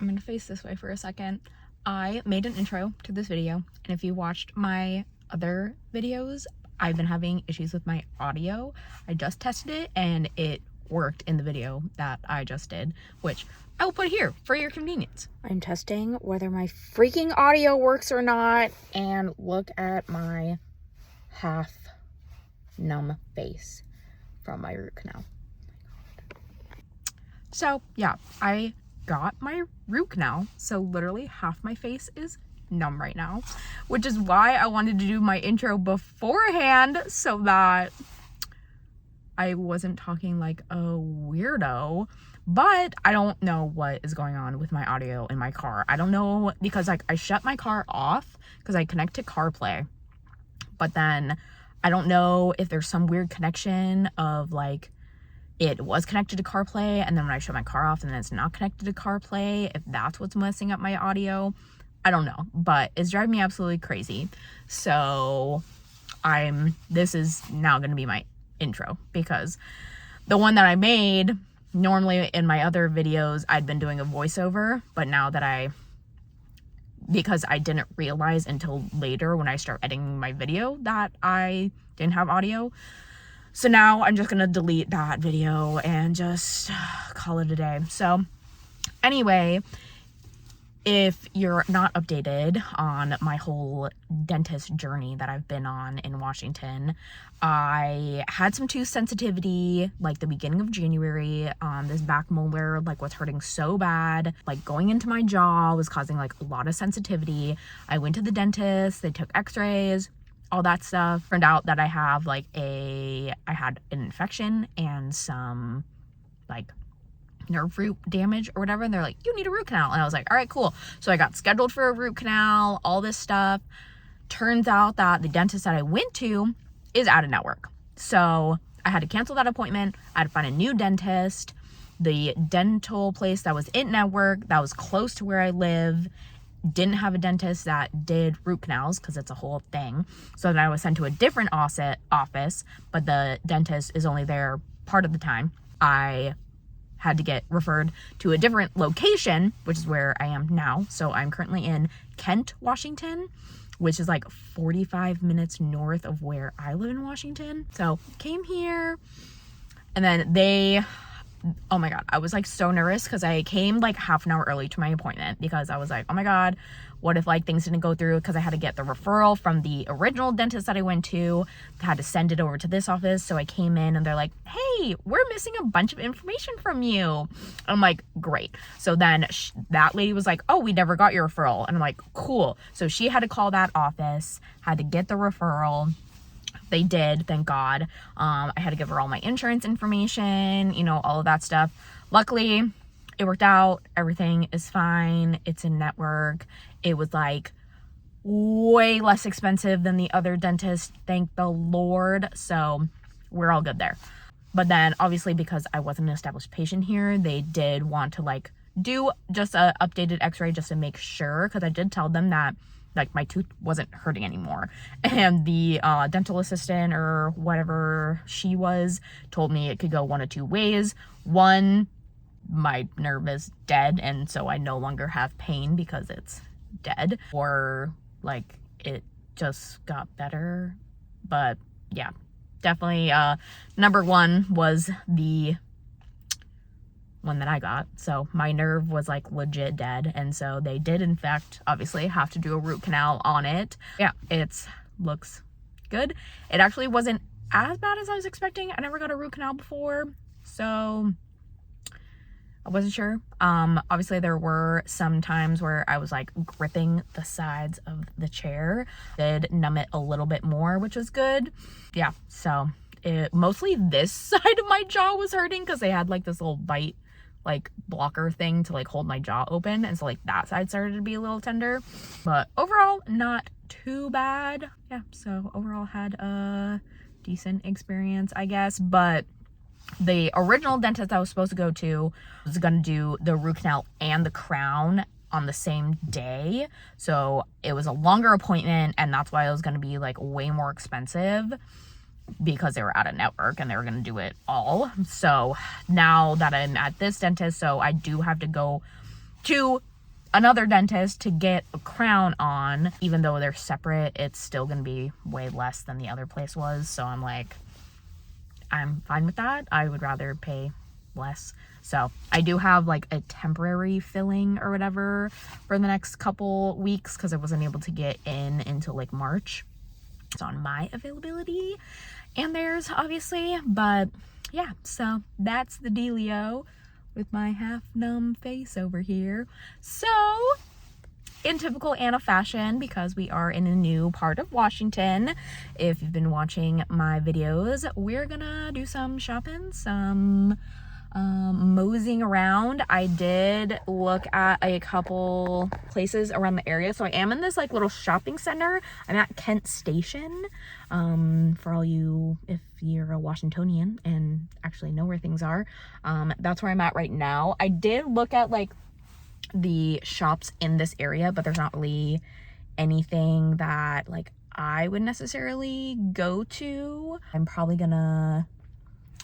I'm gonna face this way for a second. I made an intro to this video, and if you watched my other videos, I've been having issues with my audio. I just tested it and it worked in the video that I just did, which I will put here for your convenience. I'm testing whether my freaking audio works or not, and look at my half numb face from my root canal. So yeah, I got my root canal, so literally half my face is numb right now, which is why I wanted to do my intro beforehand so that I wasn't talking like a weirdo. But I don't know what is going on with my audio in my car. I don't know, because like I shut my car off because I connect to CarPlay, but then I don't know if there's some weird connection of like it was connected to CarPlay, and then when I shut my car off and then it's not connected to CarPlay, if that's what's messing up my audio. I don't know, but it's driving me absolutely crazy. So this is now going to be my intro, because the one that I made, normally in my other videos, I'd been doing a voiceover, but now that because I didn't realize until later when I start editing my video that I didn't have audio. So now I'm just going to delete that video and just call it a day. So anyway, if you're not updated on my whole dentist journey that I've been on in Washington, I had some tooth sensitivity like the beginning of January. This back molar like was hurting so bad, like going into my jaw was causing like a lot of sensitivity. I went to the dentist, they took x-rays, all that stuff. Turned out that I have like I had an infection and some like nerve root damage or whatever, and they're like, you need a root canal. And I was like, all right, cool. So I got scheduled for a root canal, all this stuff. Turns out that the dentist that I went to is out of network, so I had to cancel that appointment. I had to find a new dentist. The dental place that was in network, that was close to where I live, didn't have a dentist that did root canals, because it's a whole thing. So then I was sent to a different office, but the dentist is only there part of the time. I had to get referred to a different location, which is where I am now. So I'm currently in Kent, Washington, which is like 45 minutes north of where I live in Washington. So came here, and then oh my God, I was like so nervous because I came like half an hour early to my appointment, because I was like, oh my God, what if like things didn't go through? Because I had to get the referral from the original dentist that I went to. I had to send it over to this office. So I came in and they're like, hey, we're missing a bunch of information from you. I'm like, great. So then that lady was like, oh, we never got your referral. And I'm like, cool. So she had to call that office, had to get the referral. They did, thank God. I had to give her all my insurance information, all of that stuff. Luckily, it worked out. Everything is fine. It's in network. It was like way less expensive than the other dentist, thank the Lord. So we're all good there. But then obviously, because I wasn't an established patient here, they did want to like do just a updated x-ray just to make sure, because I did tell them that like my tooth wasn't hurting anymore. And the dental assistant or whatever she was told me it could go one of two ways. One, my nerve is dead, and so I no longer have pain because it's dead, or like it just got better. But yeah, definitely number one was the one that I got. So my nerve was like legit dead, and so they did in fact obviously have to do a root canal on it. Yeah, it looks good. It actually wasn't as bad as I was expecting. I never got a root canal before, so I wasn't sure. Obviously there were some times where I was like gripping the sides of the chair. Did numb it a little bit more, which was good. Yeah, so mostly this side of my jaw was hurting because they had like this little bite like blocker thing to like hold my jaw open, and so like that side started to be a little tender, but overall not too bad. Yeah, so overall had a decent experience, I guess. But the original dentist I was supposed to go to was going to do the root canal and the crown on the same day, so it was a longer appointment, and that's why it was going to be like way more expensive, because they were out of network and they were going to do it all. So now that I'm at this dentist, so I do have to go to another dentist to get a crown on. Even though they're separate, it's still gonna be way less than the other place was. So I'm like, I'm fine with that. I would rather pay less. So I do have like a temporary filling or whatever for the next couple weeks because I wasn't able to get in until like March. It's on my availability and theirs, obviously. But yeah, so that's the dealio with my half numb face over here. So in typical Anna fashion, because we are in a new part of Washington, if you've been watching my videos, we're gonna do some shopping, some moseying around. I did look at a couple places around the area. So I am in this like little shopping center. I'm at Kent Station. For all you, if you're a Washingtonian and actually know where things are, that's where I'm at right now. I did look at like the shops in this area, but there's not really anything that like I would necessarily go to. I'm probably gonna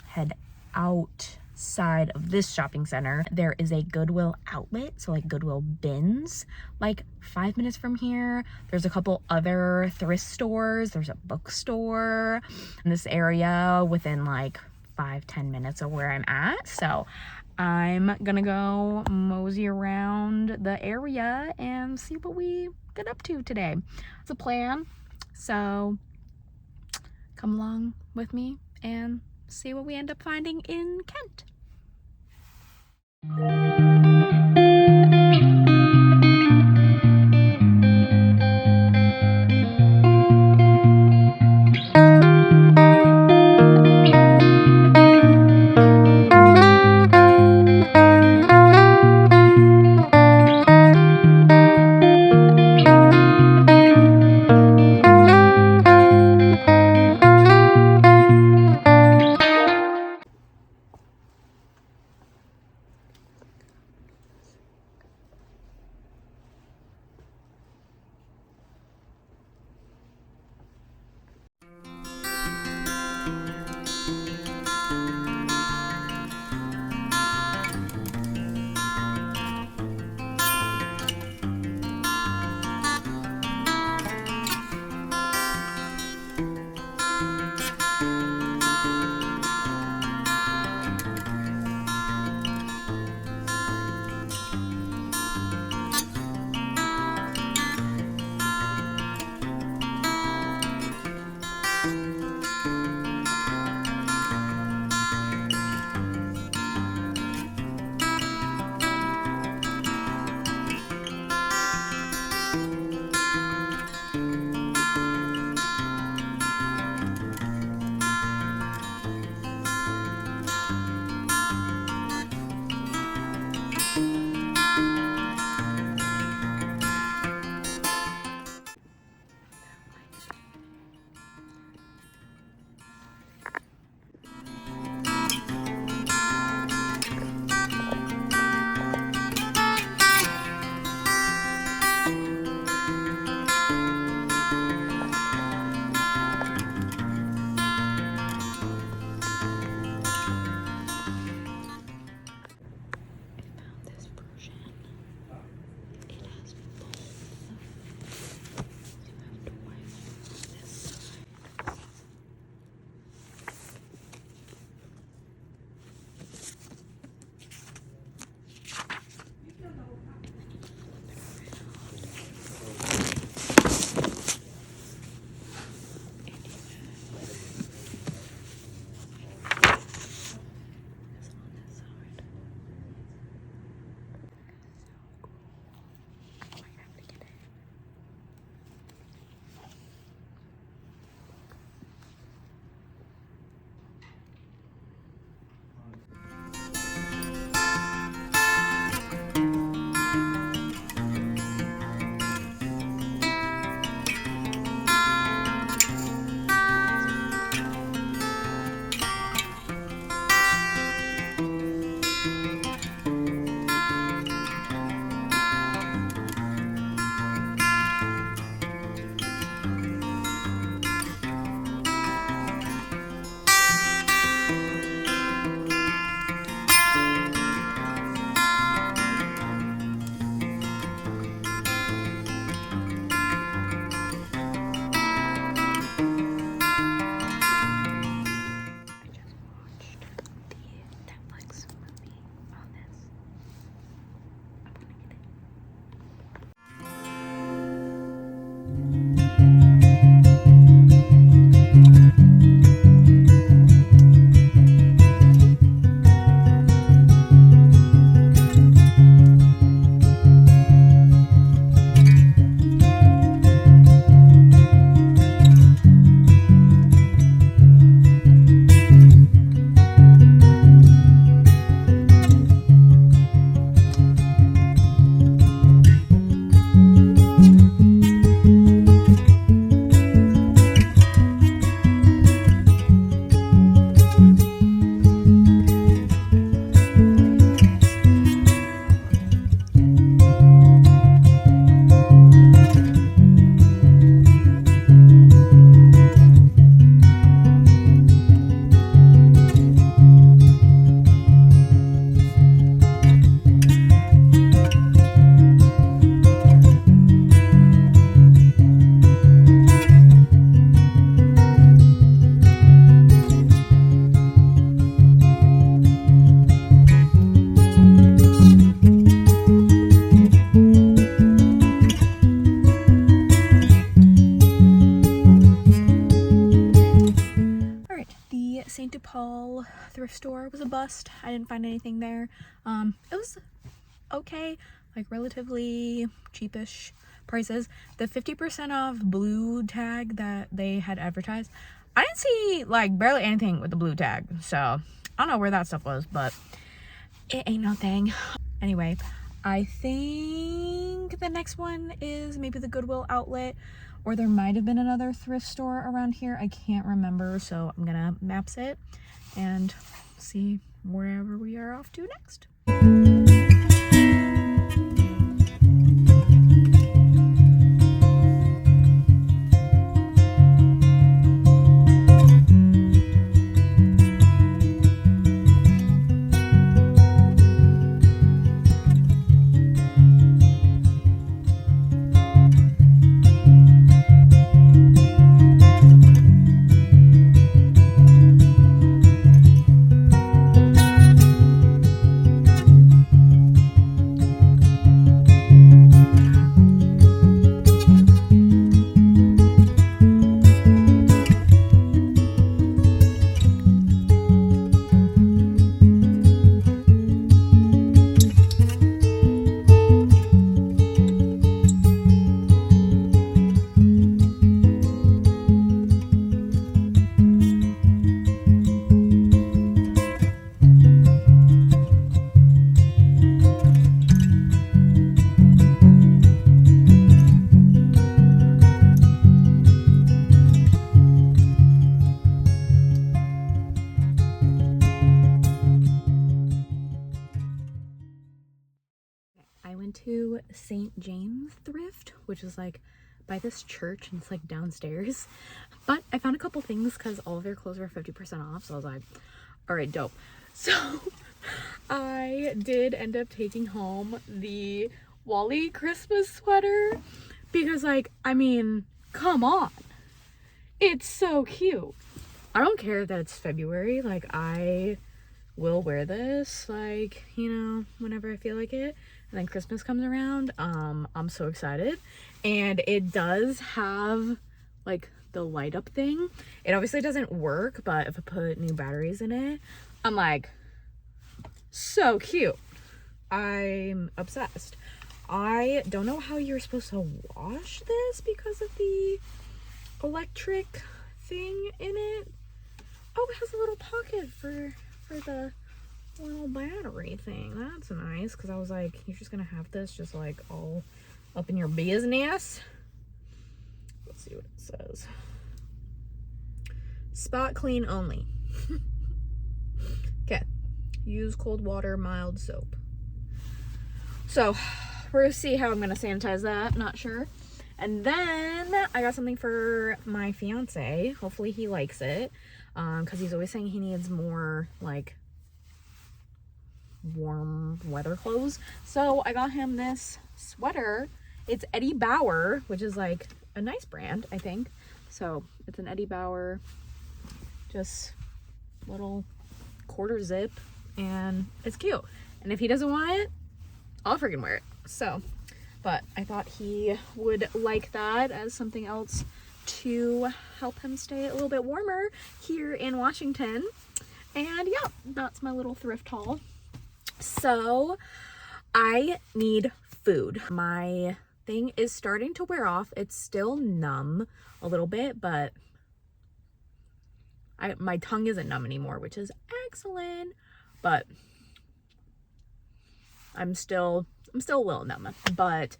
head outside of this shopping center. There is a Goodwill outlet, so like Goodwill bins, like 5 minutes from here. There's a couple other thrift stores. There's a bookstore in this area within like 5-10 minutes of where I'm at. So I'm gonna go mosey around the area and see what we get up to today. It's a plan, so come along with me and see what we end up finding in Kent. St. Paul thrift store was a bust. I didn't find anything there. It was okay, like relatively cheapish prices. The 50% off blue tag that they had advertised, I didn't see like barely anything with the blue tag, so I don't know where that stuff was, but it ain't nothing. Anyway, I think the next one is maybe the Goodwill outlet, or there might have been another thrift store around here. I can't remember, so I'm gonna maps it and see wherever we are off to next. I went to St. James Thrift, which is like by this church, and it's like downstairs. But I found a couple things because all of their clothes were 50% off, so I was like, all right, dope. So I did end up taking home the Wally Christmas sweater because, like, I mean, come on, it's so cute. I don't care that it's February, like, I will wear this, like, you know, whenever I feel like it. And then Christmas comes around, I'm so excited. And it does have like the light up thing. It obviously doesn't work, but if I put new batteries in it, I'm like, so cute. I'm obsessed. I don't know how you're supposed to wash this because of the electric thing in it. Oh, it has a little pocket for the little battery thing. That's nice, because I was like, you're just gonna have this just like all up in your business. Let's see what it says. Spot clean only. Okay, use cold water, mild soap. So we're gonna see how I'm gonna sanitize that, not sure. And then I got something for my fiance. Hopefully he likes it, because he's always saying he needs more like warm weather clothes. So I got him this sweater. It's Eddie Bauer, which is like a nice brand, I think. So it's an Eddie Bauer, just little quarter zip, and it's cute. And if he doesn't want it, I'll freaking wear it. So, but I thought he would like that as something else to help him stay a little bit warmer here in Washington. And yeah, that's my little thrift haul. So I need food. My thing is starting to wear off. It's still numb a little bit, but my tongue isn't numb anymore, which is excellent. But I'm still a little numb. But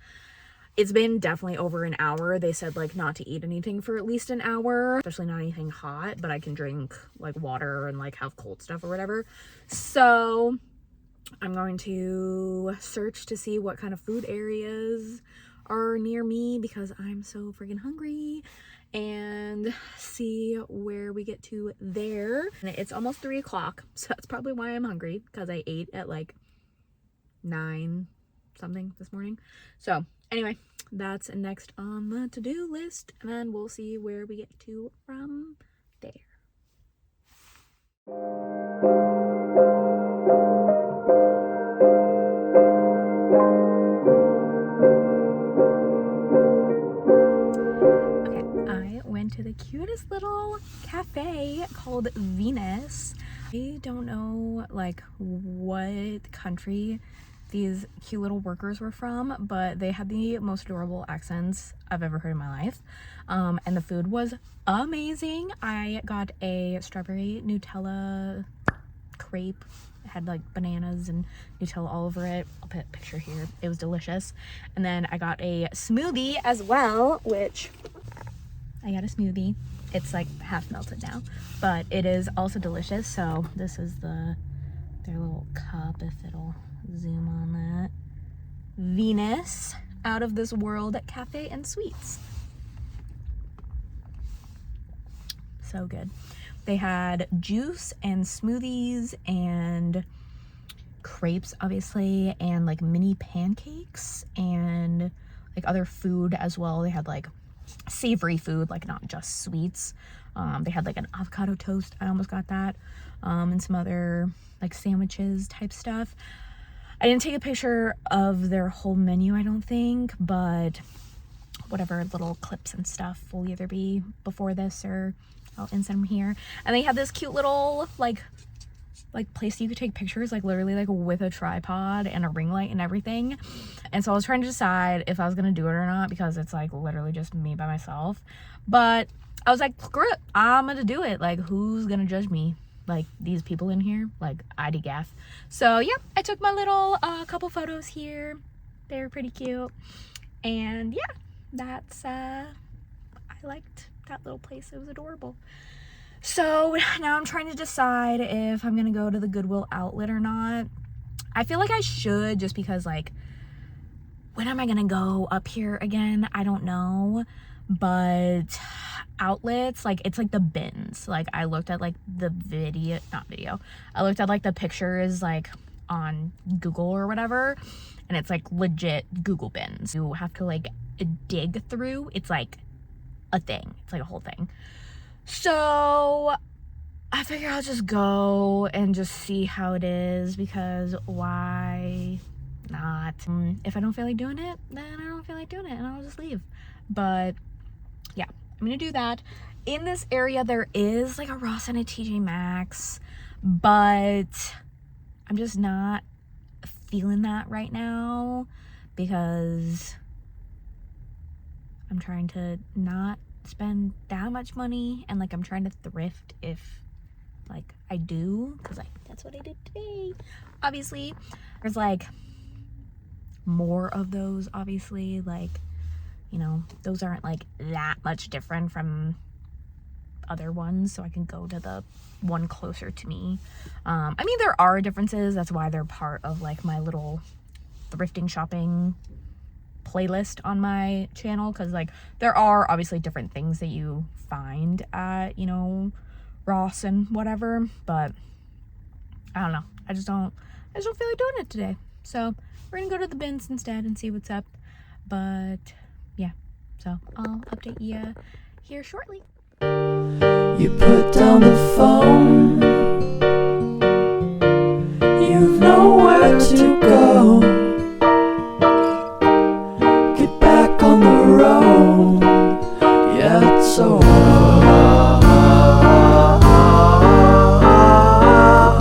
it's been definitely over an hour. They said like not to eat anything for at least an hour, especially not anything hot, but I can drink like water and like have cold stuff or whatever. So I'm going to search to see what kind of food areas are near me because I'm so freaking hungry, and see where we get to there. And it's almost 3 o'clock, so that's probably why I'm hungry, because I ate at like 9 something this morning. So anyway, that's next on the to-do list, and then we'll see where we get to from there. To the cutest little cafe cafe called Venus. I don't know like what country these cute little workers were from, but they had the most adorable accents I've ever heard in my life. And the food was amazing. I got a strawberry Nutella crepe. It had like bananas and Nutella all over it. I'll put a picture here. It was delicious. And then I got a smoothie as well, which I got a smoothie. It's like half melted now, but it is also delicious. So this is their little cup, if it'll zoom on that. Venus Out of This World Cafe and Sweets. So good. They had juice and smoothies and crepes, obviously, and like mini pancakes and like other food as well. They had like savory food, like not just sweets. They had like an avocado toast. I almost got that. And some other like sandwiches type stuff. I didn't take a picture of their whole menu, I don't think, but whatever little clips and stuff will either be before this or I'll insert them here. And they had this cute little like place you could take pictures, like literally like with a tripod and a ring light and everything. And so I was trying to decide if I was gonna do it or not, because it's like literally just me by myself. But I was like, screw it, I'm gonna do it. Like, who's gonna judge me? Like these people in here, like ID gaff. So yeah, I took my little couple photos here. They were pretty cute. And yeah, that's I liked that little place. It was adorable. So now I'm trying to decide if I'm gonna go to the Goodwill outlet or not. I feel like I should, just because like, when am I gonna go up here again? I don't know. But outlets, like, it's like the bins. Like, I looked at like the I looked at like the pictures like on Google or whatever, and it's like legit Google bins. You have to like dig through. It's like a thing. It's like a whole thing. So I figure I'll just go and just see how it is, because why not? If I don't feel like doing it, then I don't feel like doing it and I'll just leave. But yeah, I'm gonna do that. In this area there is like a Ross and a TJ Maxx, but I'm just not feeling that right now, because I'm trying to not spend that much money, and like I'm trying to thrift if like I do, because like that's what I did today. Obviously there's like more of those, obviously, like, you know, those aren't like that much different from other ones, so I can go to the one closer to me. I mean, there are differences. That's why they're part of like my little thrifting shopping playlist on my channel, because like there are obviously different things that you find at, you know, Ross and whatever, but I don't know, I just don't feel like doing it today. So we're gonna go to the bins instead and see what's up. But yeah, so I'll update you here shortly. You put down the phone, you've nowhere to go. Get back on the road, yeah, it's so hard.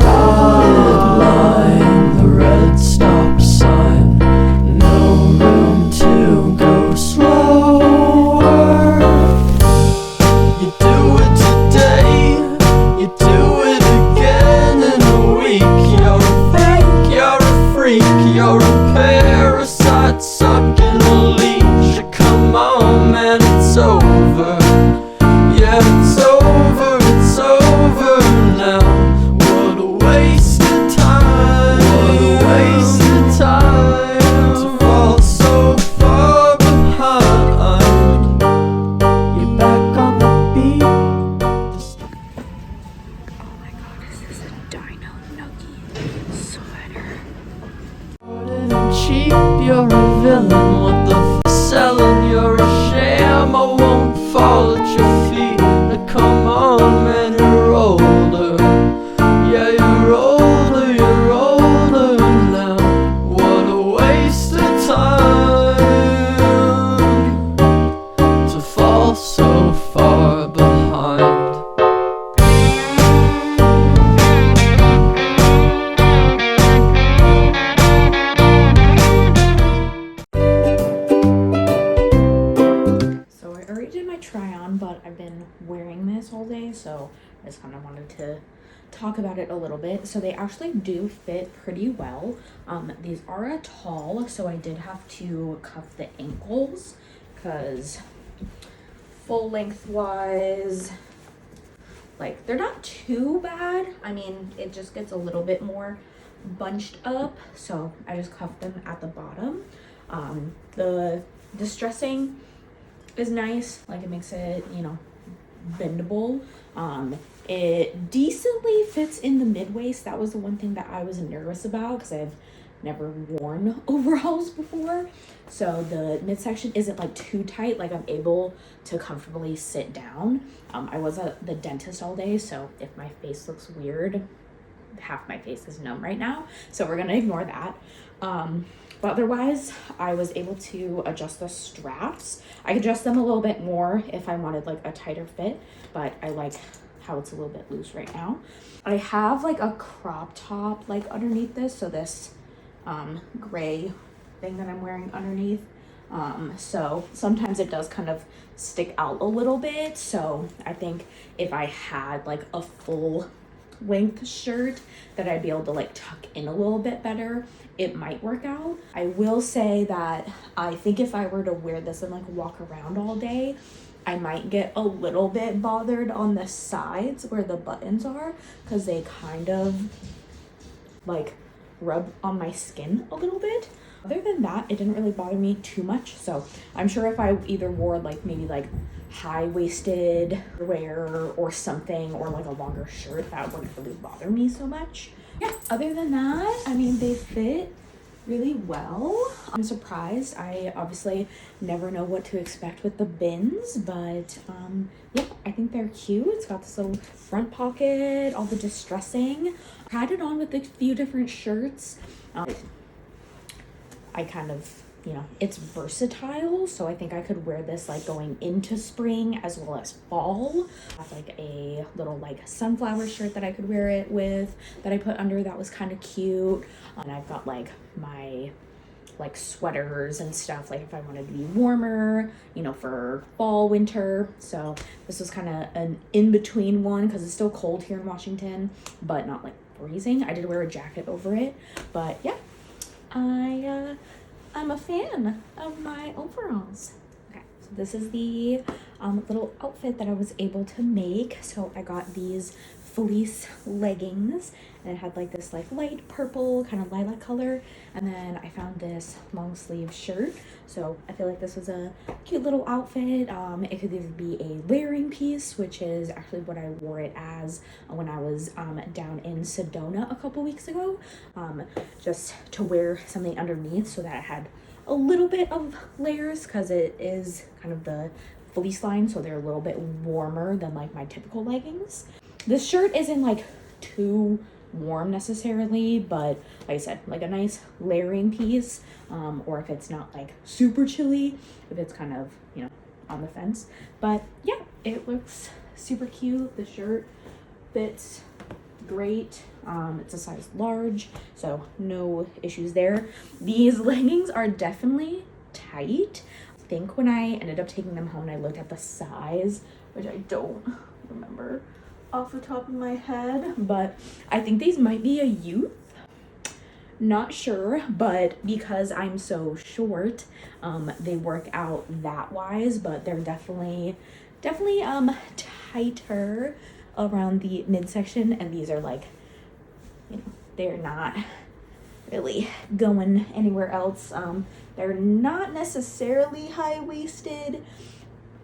Dotted line, the red stop sign, no room to go slower. You do it today, you do wanted to talk about it a little bit. So they actually do fit pretty well. These are a tall, so I did have to cuff the ankles because full length wise, like they're not too bad. I mean, it just gets a little bit more bunched up, so I just cuffed them at the bottom. The distressing is nice, like it makes it, you know, bendable. It decently fits in the mid waist. That was the one thing that I was nervous about because I've never worn overalls before. So the midsection isn't like too tight, like I'm able to comfortably sit down. I was at the dentist all day, so if my face looks weird, half my face is numb right now, so we're gonna ignore that. But otherwise, I was able to adjust the straps. I could adjust them a little bit more if I wanted like a tighter fit, but I like how it's a little bit loose right now. I have like a crop top like underneath this, so this gray thing that I'm wearing underneath. So sometimes it does kind of stick out a little bit. So I think if I had like a full length shirt that I'd be able to like tuck in a little bit better, it might work out. I will say that I think if I were to wear this and like walk around all day, I might get a little bit bothered on the sides where the buttons are because they kind of like rub on my skin a little bit. Other than that, it didn't really bother me too much. So I'm sure if I either wore like maybe like high-waisted wear or something, or like a longer shirt, that wouldn't really bother me so much. Yeah, other than that, I mean, they fit really well. I'm surprised. I obviously never know what to expect with the bins, but yeah, I think they're cute. It's got this little front pocket, all the distressing. Tried it on with a few different shirts. I kind of, you know, it's versatile, so I think I could wear this like going into spring as well as fall. I have like a little like sunflower shirt that I could wear it with that I put under that was kind of cute. And I've got like my like sweaters and stuff, like if I wanted to be warmer, you know, for fall, winter. So this was kind of an in-between one because it's still cold here in Washington, but not like freezing. I did wear a jacket over it, but yeah, I'm a fan of my overalls. Okay, so this is the little outfit that I was able to make. So I got these fleece leggings, and it had like this like light purple kind of lilac color, and then I found this long sleeve shirt. So I feel like this was a cute little outfit. It could either be a layering piece, which is actually what I wore it as when I was down in Sedona a couple weeks ago, just to wear something underneath so that I had a little bit of layers, because it is kind of the fleece line, so they're a little bit warmer than like my typical leggings. This shirt isn't like too warm necessarily, but like I said, like a nice layering piece, or if it's not like super chilly, if it's kind of, you know, on the fence. But yeah, it looks super cute. The shirt fits great. It's a size large, so no issues there. These leggings are definitely tight. I think when I ended up taking them home and I looked at the size, which I don't remember off the top of my head, but I think these might be a youth, not sure, but because I'm so short, they work out that wise, but they're definitely tighter around the midsection, and these are like, you know, they're not really going anywhere else. They're not necessarily high-waisted.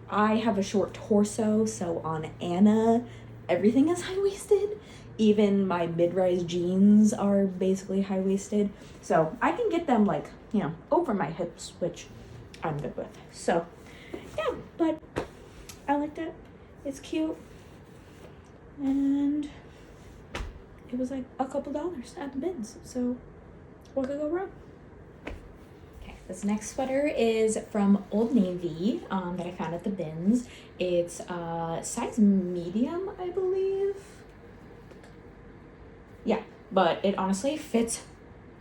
I have a short torso, so on Anna everything is high-waisted. Even my mid-rise jeans are basically high-waisted, so I can get them like, you know, over my hips, which I'm good with. So yeah, but I liked it. It's cute, and it was like a couple dollars at the bins, so what could go wrong? Okay, this next sweater is from Old Navy, that I found at the bins. It's size medium, I believe. Yeah, but it honestly fits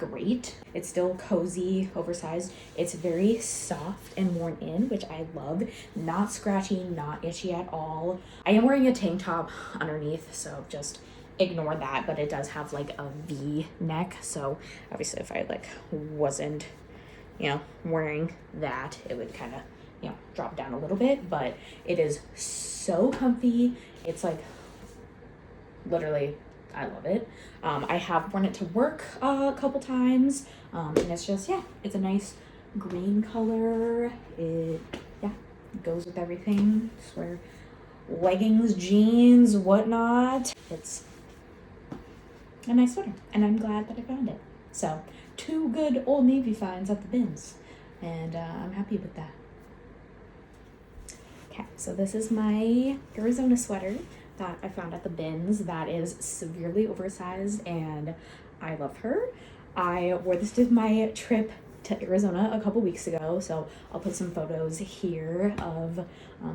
great. It's still cozy, oversized. It's very soft and worn in, which I love. Not scratchy, not itchy at all. I am wearing a tank top underneath, so just ignore that, but it does have like a V neck. So obviously if I like wasn't, you know, wearing that, it would kind of, you know, drop down a little bit, but it is so comfy. It's like literally, I love it. I have worn it to work a couple times, and it's just, yeah, it's a nice green color. It, yeah, goes with everything. Just wear leggings, jeans, whatnot. It's a nice sweater, and I'm glad that I found it. So 2 good Old Navy finds at the bins, and I'm happy with that. Okay, so this is my Arizona sweater that I found at the bins that is severely oversized, and I love her. I wore this to my trip to Arizona a couple weeks ago, so I'll put some photos here of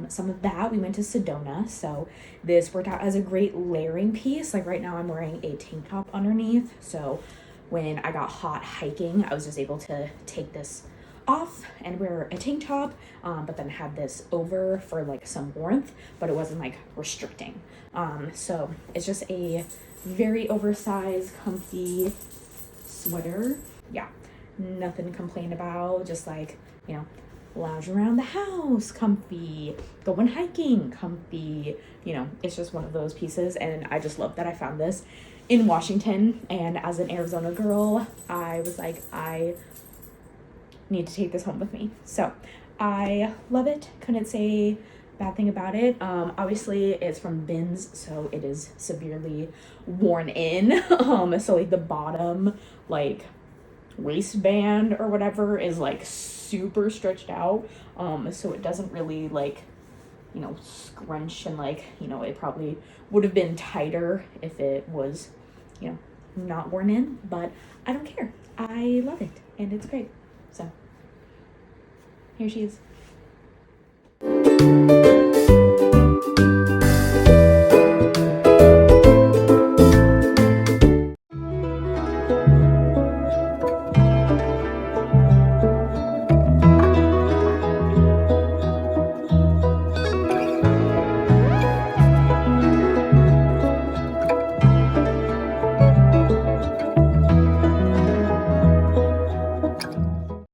some of that. We went to Sedona, so this worked out as a great layering piece. Like right now I'm wearing a tank top underneath, so when I got hot hiking, I was just able to take this off and wear a tank top, but then had this over for like some warmth, but it wasn't like restricting. So it's just a very oversized, comfy sweater. Yeah, nothing to complain about. Just like, you know, lounge around the house, comfy, going hiking, comfy. You know, it's just one of those pieces, and I just love that I found this in Washington. And as an Arizona girl, I was like, I need to take this home with me. So I love it. Couldn't say bad thing about it. Obviously it's from bins, so it is severely worn in. So like the bottom like waistband or whatever is like super stretched out. So it doesn't really like, you know, scrunch, and like, you know, it probably would have been tighter if it was, you know, not worn in, but I don't care. I love it and it's great. So here she is.